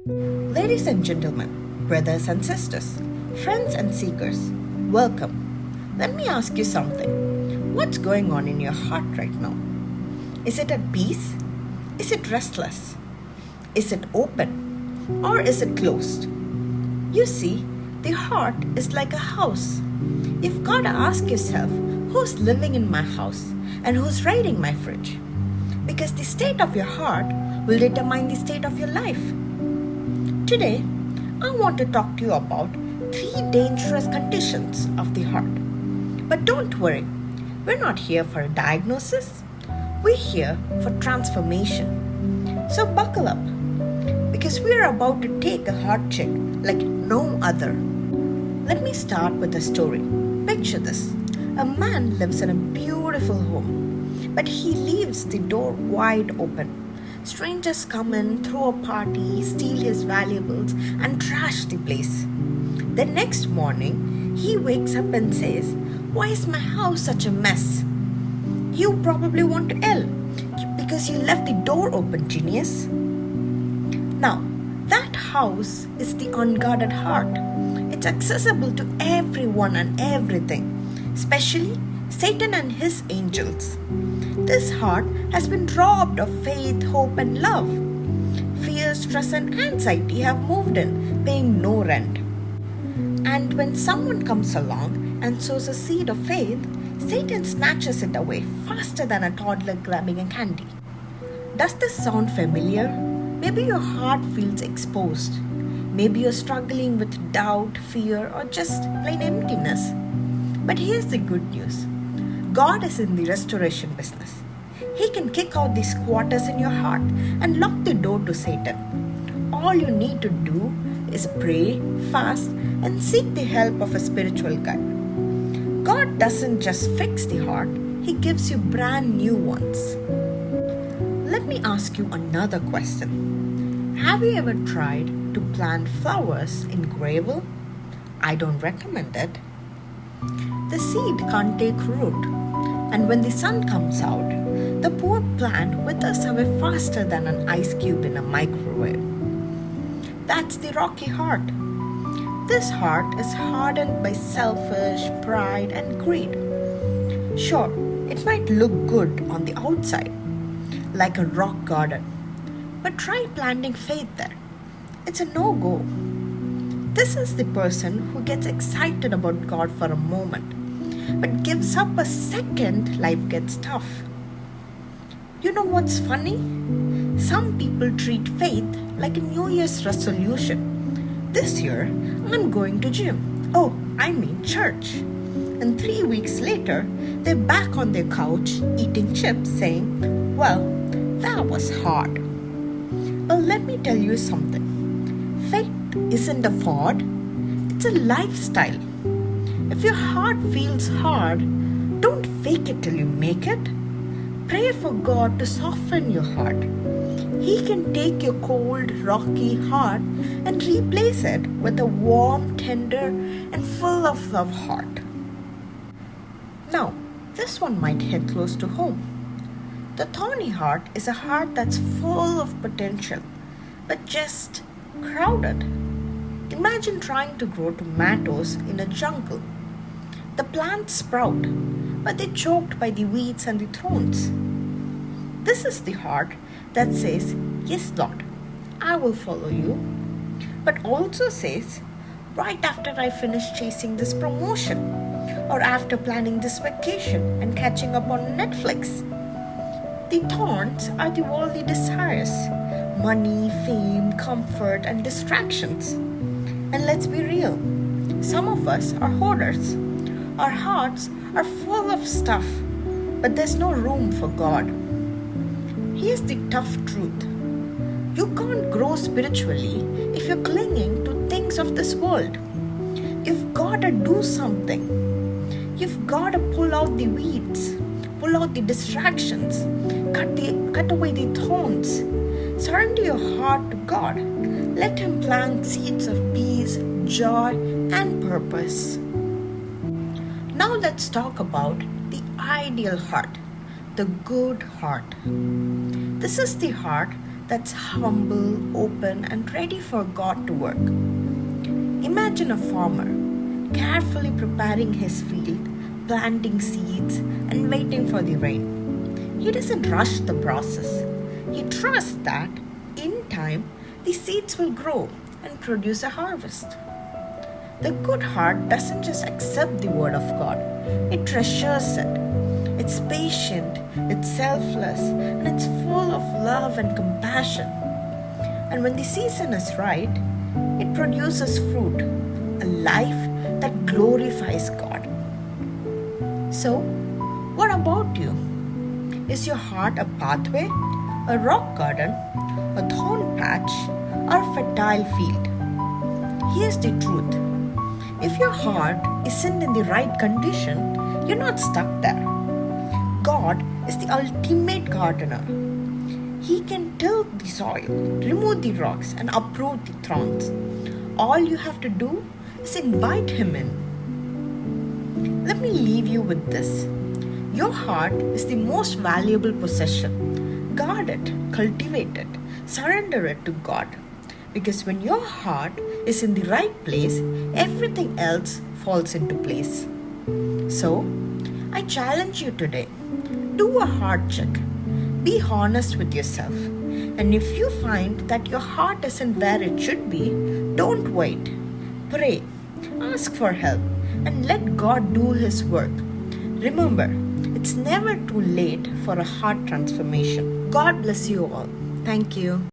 Ladies and gentlemen, brothers and sisters, friends and seekers, welcome. Let me ask you something. What's going on in your heart right now? Is it at peace? Is it restless? Is it open? Or is it closed? You see, the heart is like a house. You've got to ask yourself, who's living in my house and who's raiding my fridge? Because the state of your heart will determine the state of your life. Today, I want to talk to you about 3 dangerous conditions of the heart. But don't worry, we're not here for a diagnosis. We're here for transformation. So buckle up, because we're about to take a heart check like no other. Let me start with a story. Picture this. A man lives in a beautiful home, but he leaves the door wide open. Strangers come in, throw a party, steal his valuables, and trash the place. The next morning, he wakes up and says, "Why is my house such a mess?" You probably want to yell, because you left the door open, genius. Now, that house is the unguarded heart. It's accessible to everyone and everything, especially Satan and his angels. This heart has been robbed of faith, hope, and love. Fear, stress, and anxiety have moved in, paying no rent. And when someone comes along and sows a seed of faith, Satan snatches it away faster than a toddler grabbing a candy. Does this sound familiar? Maybe your heart feels exposed. Maybe you're struggling with doubt, fear, or just plain emptiness. But here's the good news. God is in the restoration business. He can kick out the squatters in your heart and lock the door to Satan. All you need to do is pray, fast, and seek the help of a spiritual guide. God doesn't just fix the heart, He gives you brand new ones. Let me ask you another question. Have you ever tried to plant flowers in gravel? I don't recommend it. The seed can't take root, and when the sun comes out, the poor plant withers away faster than an ice cube in a microwave. That's the rocky heart. This heart is hardened by selfish pride and greed. Sure, it might look good on the outside, like a rock garden, but try planting faith there. It's a no-go. This is the person who gets excited about God for a moment, but gives up a second life gets tough. You know what's funny? Some people treat faith like a New Year's resolution. This year, I'm going to gym. Oh, I mean church. And 3 weeks later, they're back on their couch eating chips saying, "Well, that was hard." Well, let me tell you something. Faith isn't a fad, it's a lifestyle. If your heart feels hard, don't fake it till you make it. Pray for God to soften your heart. He can take your cold, rocky heart and replace it with a warm, tender, and full of love heart. Now, this one might hit close to home. The thorny heart is a heart that's full of potential, but just crowded. Imagine trying to grow tomatoes in a jungle. The plants sprout, but they're choked by the weeds and the thorns. This is the heart that says, "Yes, Lord, I will follow you," but also says, "Right after I finish chasing this promotion, or after planning this vacation and catching up on Netflix." The thorns are the worldly desires, money, fame, comfort, and distractions. And let's be real, some of us are hoarders. Our hearts are full of stuff, but there's no room for God. Here's the tough truth. You can't grow spiritually if you're clinging to things of this world. You've got to do something. You've got to pull out the weeds, pull out the distractions, cut away the thorns. Surrender your heart to God. Let Him plant seeds of peace, joy, and purpose. Now let's talk about the ideal heart, the good heart. This is the heart that's humble, open, and ready for God to work. Imagine a farmer carefully preparing his field, planting seeds, and waiting for the rain. He doesn't rush the process. He trusts that in time the seeds will grow and produce a harvest. The good heart doesn't just accept the word of God, it treasures it. It's patient, it's selfless, and it's full of love and compassion. And when the season is right, it produces fruit, a life that glorifies God. So, what about you? Is your heart a pathway, a rock garden, a thorn patch, or a fertile field? Here's the truth. If your heart isn't in the right condition, you're not stuck there. God is the ultimate gardener. He can till the soil, remove the rocks, and uproot the thorns. All you have to do is invite Him in. Let me leave you with this. Your heart is the most valuable possession. Guard it, cultivate it, surrender it to God. Because when your heart is in the right place, everything else falls into place. So, I challenge you today. Do a heart check. Be honest with yourself. And if you find that your heart isn't where it should be, don't wait. Pray, ask for help, and let God do His work. Remember, it's never too late for a heart transformation. God bless you all. Thank you.